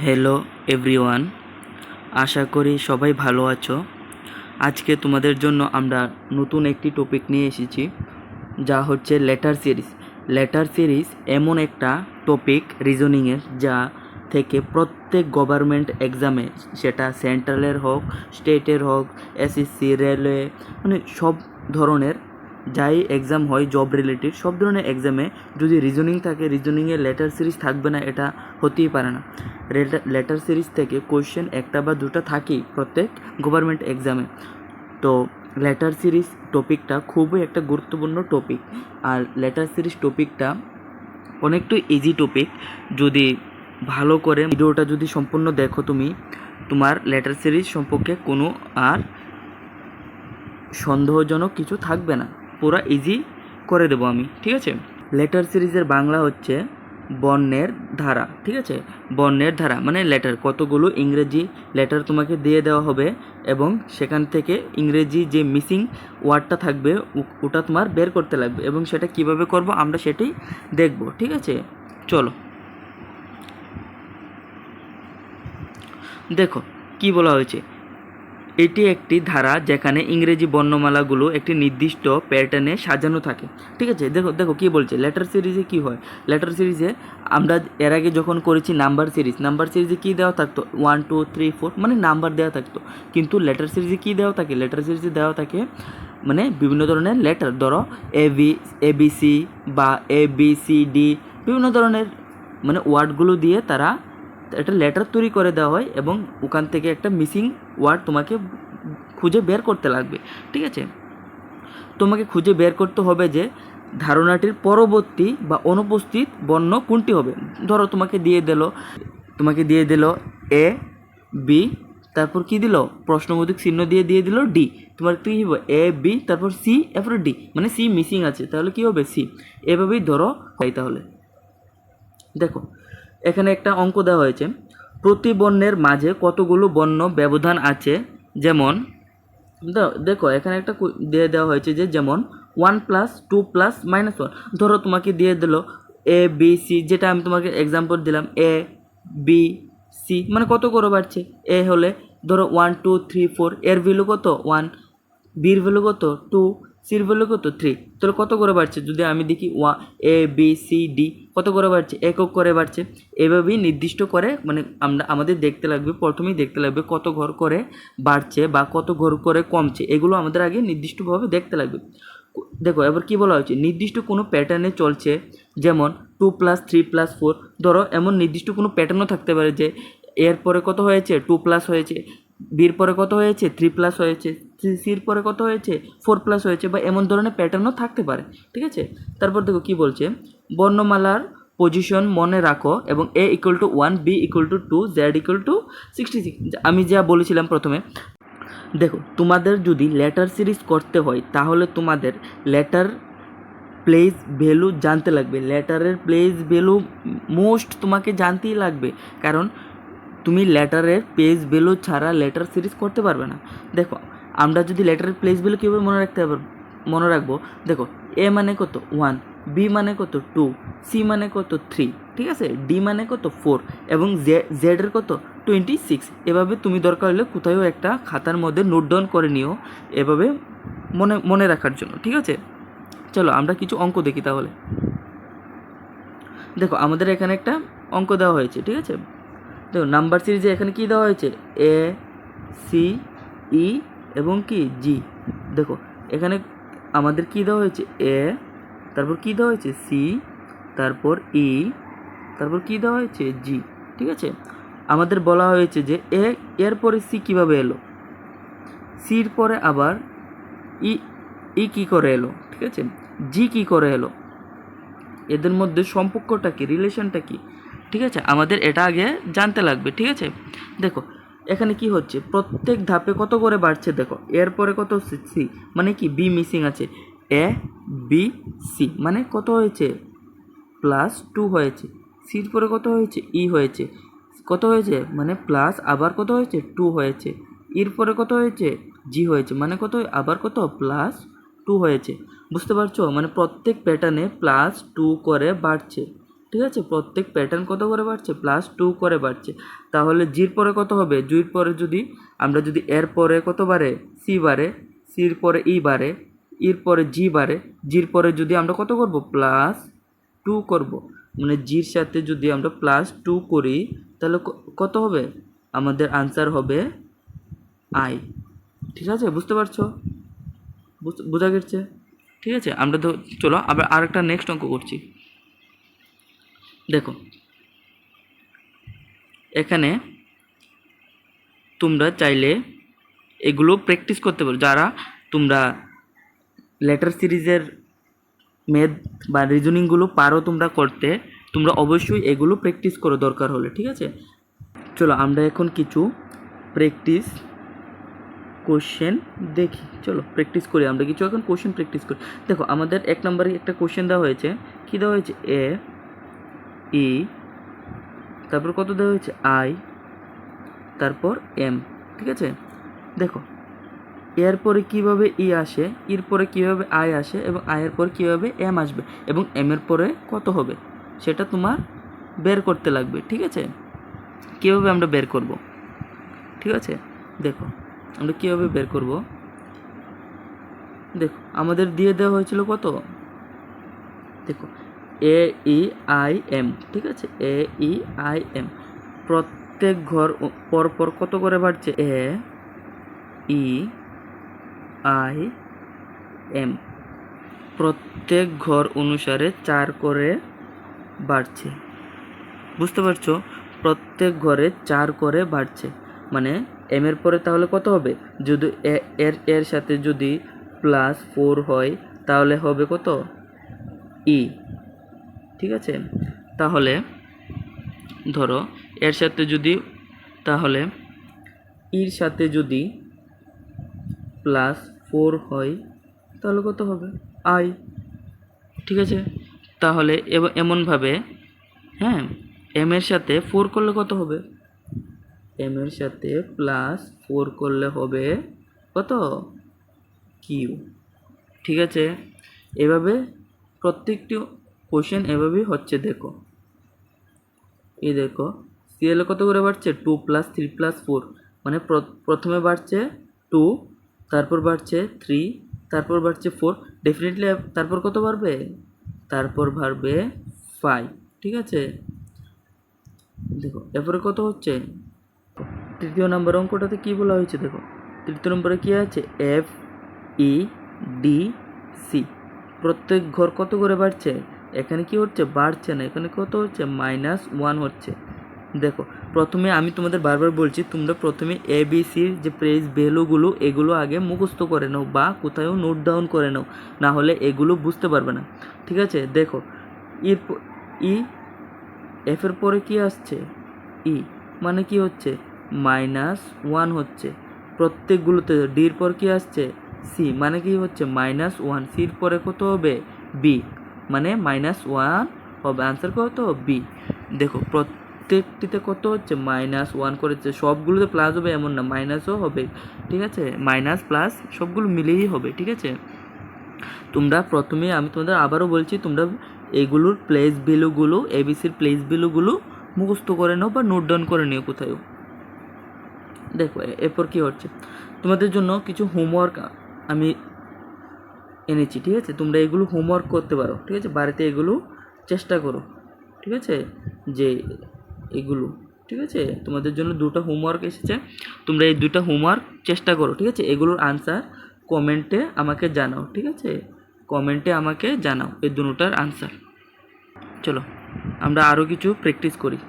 Hello everyone, আশা করি সবাই ভালো আছো। আজকে তোমাদের জন্য আমরা নতুন একটি টপিক নিয়ে এসেছি, যা হচ্ছে লেটার সিরিজ। লেটার সিরিজ এমন একটা টপিক রিজনিংয়ের, যা থেকে প্রত্যেক গভর্নমেন্ট এক্সামে, সেটা সেন্ট্রালের হোক, স্টেটের হোক, এসএসসি, রেলওয়ে, মানে সব ধরনের যাই এক্সাম হয় জব রিলেটেড, সব ধরনের এক্সামে যদি রিজনিং থাকে, রিজনিংয়ে লেটার সিরিজ থাকবে না এটা হতেই পারে না। লেটার সিরিজ থেকে কোয়েশ্চেন একটা বা দুটো থাকেই প্রত্যেক গভর্নমেন্ট এক্সামে। তো লেটার সিরিজ টপিকটা খুবই একটা গুরুত্বপূর্ণ টপিক। আর লেটার সিরিজ টপিকটা অনেকটাই ইজি টপিক। যদি ভালো করে ভিডিওটা যদি সম্পূর্ণ দেখো, তোমার লেটার সিরিজ সম্পর্কে কোনো আর সন্দেহজনক কিছু থাকবে না, পুরো ইজি করে দেবো আমি, ঠিক আছে। লেটার সিরিজের বাংলা হচ্ছে বর্ণের ধারা, ঠিক আছে। বর্ণের ধারা মানে লেটার, কতগুলো ইংরেজি লেটার তোমাকে দিয়ে দেওয়া হবে, এবং সেখান থেকে ইংরেজি যে মিসিং ওয়ার্ডটা থাকবে ওটা তোমার বের করতে লাগবে, এবং সেটা কিভাবে করব আমরা সেটাই দেখব, ঠিক আছে। চলো দেখো কি বলা হয়েছে। এটি একটি ধারা যেখানে ইংরেজি বর্ণমালাগুলো একটি নির্দিষ্ট প্যাটার্নে সাজানো থাকে, ঠিক আছে। দেখো দেখো কী বলছে। লেটার সিরিজে কি হয়, লেটার সিরিজে আমরা এর আগে যখন করেছি নাম্বার সিরিজে কী দেওয়া থাকতো, 1 2 3 4 মানে নাম্বার দেওয়া থাকতো। কিন্তু লেটার সিরিজে কী দেওয়া থাকে, লেটার সিরিজে দেওয়া থাকে মানে বিভিন্ন ধরনের লেটার, ধরো এবিসি বা ABCD, বিভিন্ন ধরনের মানে ওয়ার্ডগুলো দিয়ে তারা একটা লেটার তৈরি করে দেওয়া হয়, এবং ওখান থেকে একটা মিসিং ওয়ার্ড তোমাকে খুঁজে বের করতে লাগবে, ঠিক আছে। তোমাকে খুঁজে বের করতে হবে যে ধারণাটির পরবর্তী বা অনুপস্থিত বর্ণ কোনটি হবে। ধরো তোমাকে দিয়ে দিল A B, তারপর কি দিল, প্রশ্নবোধক চিহ্ন দিয়ে দিল D। তোমার কী হবে AB, তারপর C, এরপর D, মানে C মিসিং আছে, তাহলে কি হবে C। এভাবেই ধরো হয়। তাহলে দেখো এখানে একটা অঙ্ক দেওয়া হয়েছে, প্রতি বর্ণের মাঝে কতগুলো বর্ণ ব্যবধান আছে। যেমন দেখো এখানে একটা দিয়ে দেওয়া হয়েছে যে যেমন 1 + 2 + -1। ধরো তোমাকে দিয়ে দিল ABC, যেটা আমি তোমাকে এক্সাম্পল দিলাম, ABC মানে কত করে বাড়ছে, এ হলে ধরো 1 2 3 4, এর ভ্যালু কত 1, বির ভ্যালু কত 2, সির ভ্যালু কত 3। তাহলে কত করে বাড়ছে, যদি আমি দেখি ABCD কত করে বাড়ছে, একক করে বাড়ছে। এভাবেই নির্দিষ্ট করে মানে আমাদের দেখতে লাগবে, প্রথমেই দেখতে লাগবে কত ঘর করে বাড়ছে বা কত ঘর করে কমছে, এগুলো আমাদের আগে নির্দিষ্টভাবে দেখতে লাগবে। দেখো এবার কি বলা হয়েছে, নির্দিষ্ট কোনো প্যাটার্নে চলছে, যেমন 2 + 3 + 4। ধরো এমন নির্দিষ্ট কোনো প্যাটার্নও থাকতে পারে যে এর পরে কত হয়েছে 2+ হয়েছে, বির পরে কত হয়েছে 3+ হয়েছে, সির পরে কত হয়েছে 4+ হয়েছে, বা এমন ধরনের প্যাটার্নও থাকতে পারে, ঠিক আছে। তারপর দেখো কি বলছে, বর্ণমালার পজিশন মনে রাখো এবং A = 1, B = 2, Z = 66। আমি যা বলেছিলাম প্রথমে, দেখো তোমাদের যদি লেটার সিরিজ করতে হয় তাহলে তোমাদের লেটার প্লেস ভ্যালু জানতে লাগবে। লেটারের প্লেস ভ্যালু মোস্ট তোমাকে জানতেই লাগবে, কারণ তুমি লেটারের পেজ ভ্যালু ছাড়া লেটার সিরিজ করতে পারবে না। দেখো আমরা যদি লেটারের প্লেস ভ্যালু কীভাবে মনে রাখবো, দেখো A মানে কত 1, B মানে কত 2, C মানে কত 3, ঠিক আছে, D মানে কত 4, এবং Z এর কত 26। এভাবে তুমি দরকার হলে কোথাও একটা খাতার মধ্যে নোট ডাউন করে নিও, এভাবে মনে রাখার জন্য, ঠিক আছে। চলো আমরা কিছু অঙ্ক দেখি তাহলে। দেখো আমাদের এখানে একটা অঙ্ক দেওয়া হয়েছে, ঠিক আছে। দেখো নাম্বার সিরিজে এখানে কি দেওয়া হয়েছে, ACE এবং কি G। দেখো এখানে আমাদের কি দেওয়া হয়েছে A, তারপর কি দেওয়া হয়েছে C, তারপর E, তারপর কি দেওয়া হয়েছে G, ঠিক আছে। আমাদের বলা হয়েছে যে এর পরে C কীভাবে এলো, সির পরে আবার ই কী করে এলো, ঠিক আছে, G কী করে এলো, এদের মধ্যে সম্পর্কটা কি, রিলেশনটা কি, ঠিক আছে, আমাদের এটা আগে জানতে লাগবে, ঠিক আছে। দেখো এখানে কি হচ্ছে, প্রত্যেক ধাপে কত করে বাড়ছে, দেখো এরপরে কত সি মানে কি বি মিসিং আছে, ABC মানে কত হয়েছে +2 হয়েছে, সির পরে কত হয়েছে ই হয়েছে, কত হয়েছে মানে প্লাস আবার কত হয়েছে 2 হয়েছে, এর পরে কত হয়েছে জি হয়েছে, মানে কত আবার কত +2 হয়েছে। বুঝতে পারছো, মানে প্রত্যেক প্যাটার্নে +2 করে বাড়ছে, ঠিক আছে, প্রত্যেক প্যাটার্ন কত করে বাড়ছে, +2 করে বাড়ছে। তাহলে জির পরে কত হবে, জির পরে যদি আমরা যদি এর পরে কত বাড়ে, সি বাড়ে, সির পরে ই বাড়ে, ইর পরে জি বাড়ে, জির পরে যদি আমরা কত করব, +2 করব। মানে জির সাথে যদি আমরা +2 করি তাহলে কত হবে, আমাদের আনসার হবে আই। ঠিক আছে, বুঝতে পারছো, বোঝা গেছে? ঠিক আছে, আমরা তো চলো আবার আরেকটা নেক্সট অঙ্ক করছি। দেখো এখানে তোমরা চাইলে এগুলো প্র্যাকটিস করতে পারো, যারা তোমরা লেটার সিরিজের ম্যাথ বা রিজনিংগুলো পারো তোমরা করতে, তোমরা অবশ্যই এগুলো প্র্যাকটিস করো দরকার হলে। ঠিক আছে, চলো আমরা এখন কিছু প্র্যাকটিস কোশ্চেন দেখি, চলো প্র্যাকটিস করি, আমরা কিছু এখন কোশ্চেন প্র্যাকটিস করি। দেখো আমাদের 1 নম্বরে একটা কোশ্চেন দেওয়া হয়েছে, কী দেওয়া হয়েছে, এ ই, তারপর কত দেওয়া হয়েছে, আই, তারপর এম। ঠিক আছে, দেখো এর পরে কীভাবে ই আসে, এর পরে কীভাবে আই আসে, এবং আয়ের পরে কীভাবে এম আসবে, এবং এম এর পরে কত হবে সেটা তোমার বের করতে লাগবে। ঠিক আছে, কীভাবে আমরা বের করব, ঠিক আছে, দেখো আমরা কীভাবে বের করব। দেখো আমাদের দিয়ে দেওয়া হয়েছিল কত, দেখো এ ই আই এম। ঠিক আছে, এ ই আই এম, প্রত্যেক ঘর পরপর কত করে বাড়ছে, এ ই আই এম, প্রত্যেক ঘর অনুসারে 4 করে বাড়ছে। বুঝতে পারছো, প্রত্যেক ঘরে 4 করে বাড়ছে, মানে এম এর পরে তাহলে কত হবে, যদি এর সাথে যদি +4 হয় তাহলে হবে কত, ই। ঠিক আছে, তাহলে ধরো এর সাথে যদি, তাহলে ইর সাথে যদি +4 হয় তাহলে কত হবে, আই। ঠিক আছে, তাহলে এমনভাবে, হ্যাঁ, এম এর সাথে 4 করলে কত হবে, এম এর সাথে +4 করলে হবে কত, কিউ। ঠিক আছে, এভাবে প্রত্যেকটি কোশ্চেন এভাবেই হচ্ছে। দেখো এই দেখো সিএল কত করে বাড়ছে, 2 + 3 + 4, মানে প্রথমে বাড়ছে 2, তারপর বাড়ছে 3, তারপর বাড়ছে 4, ডেফিনেটলি তারপর কত বাড়বে, তারপর বাড়বে 5। ঠিক আছে, দেখো এরপরে কত হচ্ছে, তৃতীয় নম্বর অঙ্কটাতে কি বলা হয়েছে, দেখো তৃতীয় নম্বরে কি আছে, এফ ই ডি সি, প্রত্যেক ঘর কত করে বাড়ছে, এখানে কি হচ্ছে, বাড়ছে না, এখানে কত হচ্ছে, -1 হচ্ছে। দেখো প্রথমে আমি তোমাদের বারবার বলছি, তোমরা প্রথমে এ বি সির যে প্রেস ভ্যালুগুলো এগুলো আগে মুখস্থ করে নাও বা কোথাও নোট ডাউন করে নাও, না হলে এগুলো বুঝতে পারবে না। ঠিক আছে, দেখো ই, এফের পরে কি আসছে, ই, মানে কি হচ্ছে, -1 হচ্ছে প্রত্যেকগুলোতে। ডির পর কি আসছে, সি, মানে কি হচ্ছে, -1, সির পরে কত হবে, বি, মানে -1 হবে, আনসার কত, বি। দেখো প্রত্যেকটিতে কত হচ্ছে, -1 করেছে, সবগুলোতে প্লাস হবে এমন না, মাইনাসও হবে। ঠিক আছে, মাইনাস প্লাস সবগুলো মিলেই হবে। ঠিক আছে, তোমরা প্রথমে আমি তোমাদের আবারও বলছি, তোমরা এগুলোর প্লেস ভ্যালুগুলো, এবিসির প্লেস ভ্যালুগুলো মুখস্থ করে নাও বা নোট ডাউন করে নিও কোথাও। দেখো এরপর কী হচ্ছে, তোমাদের জন্য কিছু হোমওয়ার্ক আমি এনেছি। ঠিক আছে, তোমরা এগুলো হোমওয়ার্ক করতে পারো। ঠিক আছে, বাড়িতে এগুলো চেষ্টা করো। ঠিক আছে, যে এগুলো, ঠিক আছে, তোমাদের জন্য 2টা হোমওয়ার্ক এসেছে, তোমরা এই 2টা হোমওয়ার্ক চেষ্টা করো। ঠিক আছে, এগুলোর আনসার কমেন্টে আমাকে জানাও। ঠিক আছে, কমেন্টে আমাকে জানাও এই 2টার আনসার। চলো আমরা আরও কিছু প্র্যাকটিস করি।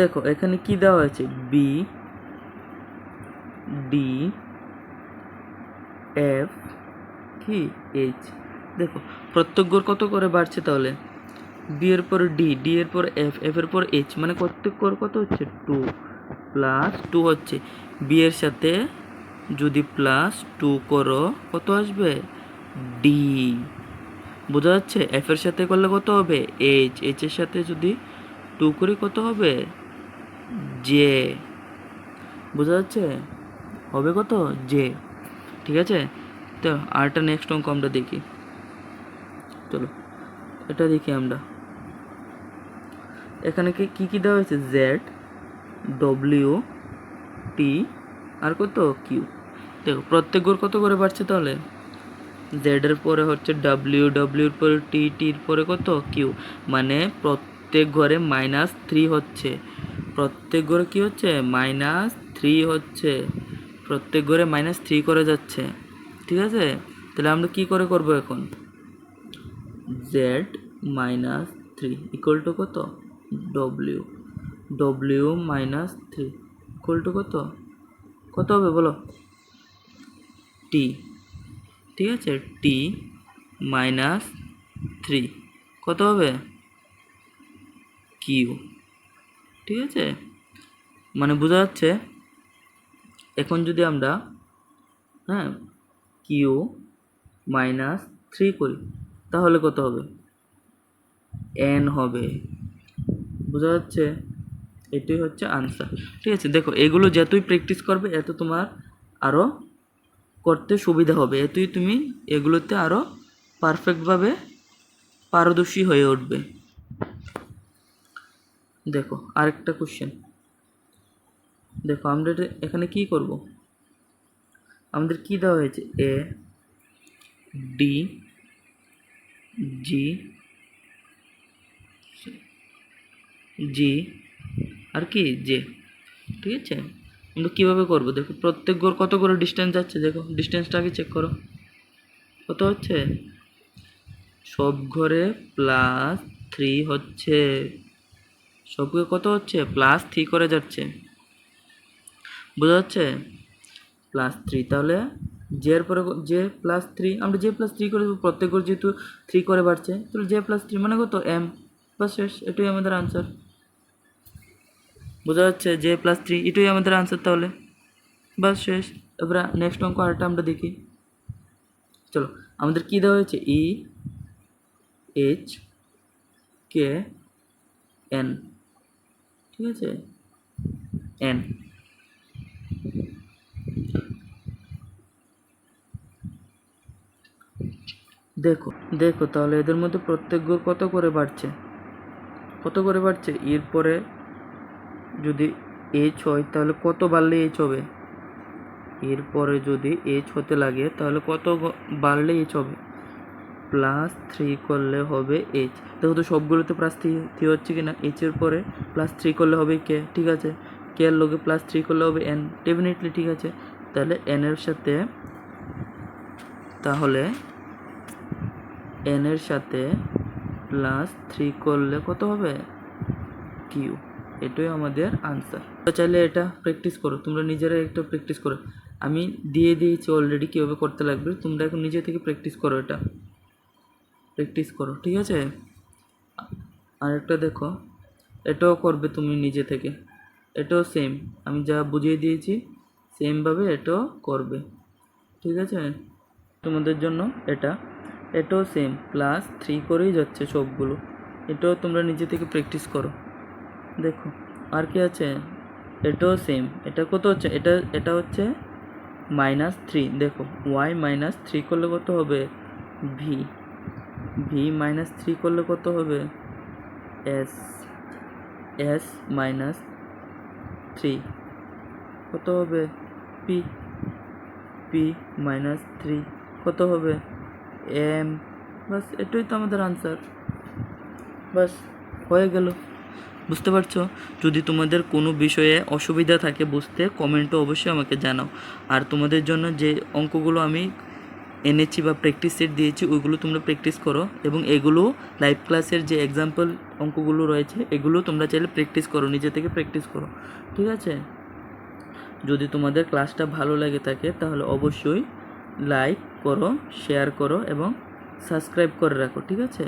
দেখো এখানে কি দেওয়া হয়েছে, বি ডি এফ কি এইচ। দেখো প্রত্যেক ঘর কত করে বাড়ছে, তাহলে বি এর পর ডি, ডি এর পর এফ, এফ এর পর এইচ, মানে প্রত্যেক ঘর কত হচ্ছে, 2 + 2 হচ্ছে। বি এর সাথে যদি +2 করো কত আসবে, ডি। বোঝা যাচ্ছে, এফ এর সাথে করলে কত হবে, এইচ, এইচ এর সাথে যদি 2 করি কত হবে, জে। বোঝা যাচ্ছে, হবে কত, জে। ঠিক আছে, তো আরেকটা নেক্সট অঙ্ক আমরা দেখি। চলো এটা দেখি আমরা, এখানে কি কি দেওয়া হয়েছে, জেড, ডব্লিউ, টি আর কত কিউ। দেখো প্রত্যেক ঘর কত করে বাড়ছে তাহলে, জেড এর পরে হচ্ছে ডাব্লিউ, ডাব্লিউর পরে টি, টির পরে কত কিউ, মানে প্রত্যেক ঘরে -3 হচ্ছে, প্রত্যেক ঘরে কি হচ্ছে, -3 হচ্ছে, প্রত্যেক ঘরে -3 করে যাচ্ছে। ঠিক আছে, তাহলে আমরা কি করে করব এখন, জেড -3 ইকুয়াল টু কত, ডব্লিউ, ডব্লিউ -3 ইকুয়াল টু কত, কত হবে বলো, টি। ঠিক আছে, টি -3 কত হবে, কিউ। ঠিক আছে, মানে বোঝা যাচ্ছে। এখন যদি আমরা হ্যাঁ কিউ -3 করি তাহলে কত হবে, এন হবে। বোঝা যাচ্ছে, এটাই হচ্ছে আনসার। ঠিক আছে, দেখো এগুলো যতই প্র্যাকটিস করবে এত তোমার আরও করতে সুবিধা হবে, এতই তুমি এগুলোতে আরও পারফেক্টভাবে পারদর্শী হয়ে উঠবে। দেখো আরেকটা কোশ্চেন, দেখো আমরা এখানে কি করব, আমাদের কি দেওয়া হয়েছে, এ, ডি, জি, জি আর কি জে। ঠিক আছে, আমরা কীভাবে করবো, দেখো প্রত্যেক ঘর কত করে ডিস্টেন্স যাচ্ছে, দেখো ডিস্টেন্সটা আগে চেক করো, কত হচ্ছে, সব ঘরে +3 হচ্ছে, সব ঘরে কত হচ্ছে, +3 করে যাচ্ছে। বোঝা যাচ্ছে, +3, তাহলে জের পরে জে +3, আমরা জে +3 করে দেবো, প্রত্যেক ঘর যেহেতু 3 করে বাড়ছে, তাহলে জে +3 মানে কত, এম। বাস শেষ, এটাই আমাদের আনসার। বোঝা যাচ্ছে, জে +3 এটাই আমাদের আনসার তাহলে, বাস শেষ। এবার নেক্সট অঙ্ক আরেকটা আমরা দেখি, চলো আমাদের কি দেওয়া হয়েছে, ই, এইচ, কে, এন। ঠিক আছে, এন। দেখো দেখো তাহলে এদের মধ্যে প্রত্যেক ঘর কত করে বাড়ছে, কত করে বাড়ছে, এরপরে যদি এইচ হয় তাহলে কত বাড়লে এইচ হবে, এরপরে যদি এইচ হতে লাগে তাহলে কত বাড়লে এইচ হবে, +3 করলে হবে এইচ। দেখো তো সবগুলোতে +3 হচ্ছে কি না, এইচের পরে +3 করলে হবে কে, ঠিক আছে, কে এর লগে +3 করলে হবে এন, ডেফিনেটলি ঠিক আছে। তাহলে এন এর সাথে, তাহলে এন এর সাথে +3 করলে কত হবে, কিউ। এটাই আমাদের আনসার। তো চাইলে এটা প্র্যাকটিস করো, তোমরা নিজেরা একটা প্র্যাকটিস করো, আমি দিয়ে দিয়েছি অলরেডি কীভাবে করতে লাগবে, তোমরা এখন নিজে থেকে প্র্যাকটিস করো, এটা প্র্যাকটিস করো। ঠিক আছে, আরেকটা দেখো, এটাও করবে তুমি নিজে থেকে, এটাও সেম, আমি যা বুঝিয়ে দিয়েছি সেমভাবে এটাও করবে। ঠিক আছে, তোমাদের জন্য এটাও সেম +3 করেই যাচ্ছে সবগুলো, এটাও তোমরা নিজে থেকে প্র্যাকটিস করো। দেখো আর কি আছে, এটাও সেম, এটা কত হচ্ছে, এটা হচ্ছে -3, দেখো y -3 করলে কত হবে, ভি, ভি -3 করলে কত হবে, এস, এস -3 কত হবে, পি, পি -3 কত হবে, এম। বাস এটাই তো আমাদের আনসার, বাস হয়ে গেল। বুঝতে পারছো, যদি তোমাদের কোনো বিষয়ে অসুবিধা থাকে বুঝতে, কমেন্টে অবশ্যই আমাকে জানাও। আর তোমাদের জন্য যে অঙ্কগুলো আমি এনেছি বা প্র্যাকটিস সেট দিয়েছি ওইগুলো তোমরা প্র্যাকটিস করো, এবং এগুলো লাইভ ক্লাসের যে এক্সাম্পল অঙ্কগুলো রয়েছে এগুলো তোমরা চাইলে প্র্যাকটিস করো, নিজে থেকে প্র্যাকটিস করো। ঠিক আছে, যদি তোমাদের ক্লাসটা ভালো লাগে থাকে তাহলে অবশ্যই লাইক করো, শেয়ার করো এবং সাবস্ক্রাইব করে রাখো। ঠিক আছে।